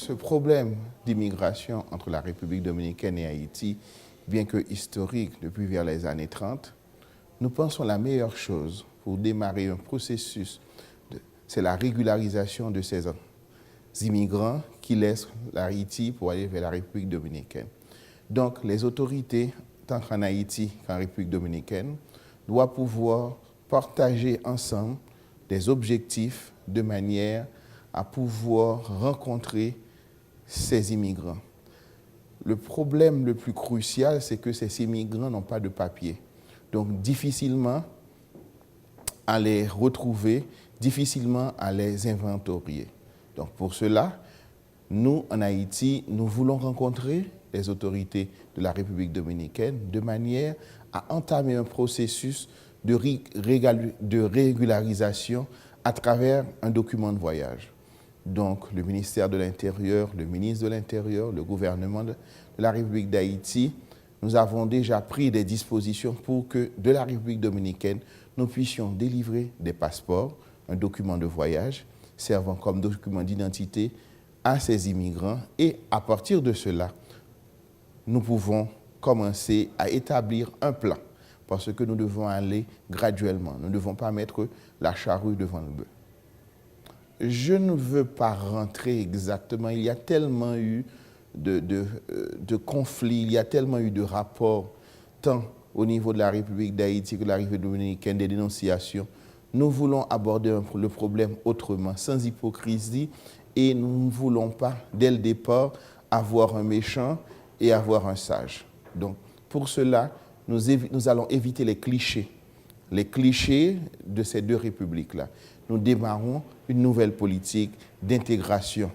ce problème d'immigration entre la République dominicaine et Haïti, bien que historique depuis vers les années 30, nous pensons la meilleure chose pour démarrer un processus, c'est la régularisation de ces immigrants qui laissent l'Haïti pour aller vers la République dominicaine. Donc, les autorités, tant en Haïti qu'en République dominicaine, doivent pouvoir partager ensemble des objectifs de manière à pouvoir rencontrer ces immigrants. Le problème le plus crucial, c'est que ces immigrants n'ont pas de papier. Donc, difficilement à les retrouver, difficilement à les inventorier. Donc, pour cela, nous, en Haïti, nous voulons rencontrer les autorités de la République dominicaine de manière à entamer un processus de régularisation à travers un document de voyage. Donc, le ministère de l'Intérieur, le ministre de l'Intérieur, le gouvernement de la République d'Haïti, nous avons déjà pris des dispositions pour que, de la République dominicaine, nous puissions délivrer des passeports, un document de voyage, servant comme document d'identité à ces immigrants. Et à partir de cela, nous pouvons commencer à établir un plan, parce que nous devons aller graduellement. Nous ne devons pas mettre la charrue devant le bœuf. Je ne veux pas rentrer exactement. Il y a tellement eu de conflits, il y a tellement eu de rapports, tant au niveau de la République d'Haïti que de la République dominicaine, des dénonciations. Nous voulons aborder le problème autrement, sans hypocrisie, et nous ne voulons pas, dès le départ, avoir un méchant et avoir un sage. Donc, pour cela, nous allons éviter les clichés de ces deux républiques-là. Nous démarrons une nouvelle politique d'intégration.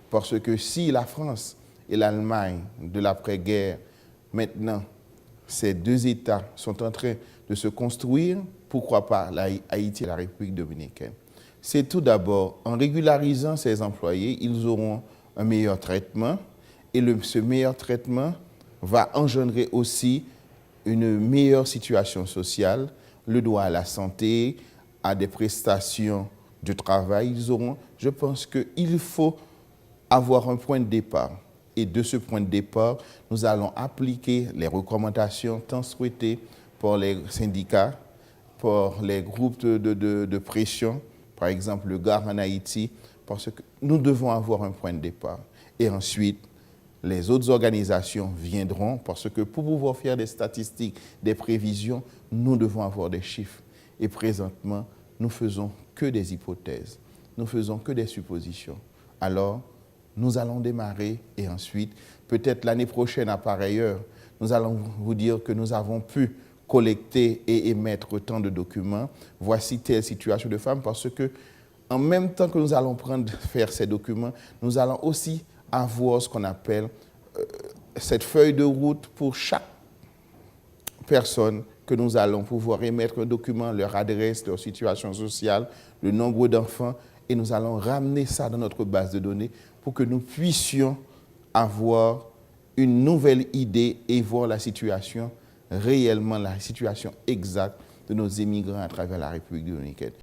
Parce que si la France et l'Allemagne de l'après-guerre, maintenant, ces deux États sont en train de se construire, pourquoi pas Haïti et la République dominicaine? C'est tout d'abord, en régularisant ces employés, ils auront un meilleur traitement et ce meilleur traitement va engendrer aussi une meilleure situation sociale, le droit à la santé, à des prestations de travail. Ils auront, je pense qu'il faut avoir un point de départ. Et de ce point de départ, nous allons appliquer les recommandations tant souhaitées par les syndicats, par les groupes de pression, par exemple le GAR en Haïti, parce que nous devons avoir un point de départ. Et ensuite, les autres organisations viendront, parce que pour pouvoir faire des statistiques, des prévisions, nous devons avoir des chiffres. Et présentement, nous ne faisons que des hypothèses, nous ne faisons que des suppositions. Alors, nous allons démarrer et ensuite, peut-être l'année prochaine à pareille heure, nous allons vous dire que nous avons pu collecter et émettre tant de documents. Voici telle situation de femmes, parce que en même temps que nous allons faire ces documents, nous allons aussi avoir ce qu'on appelle cette feuille de route pour chaque personne que nous allons pouvoir émettre un document, leur adresse, leur situation sociale, le nombre d'enfants, et nous allons ramener ça dans notre base de données pour que nous puissions avoir une nouvelle idée et voir la situation réellement, la situation exacte de nos immigrants à travers la République dominicaine.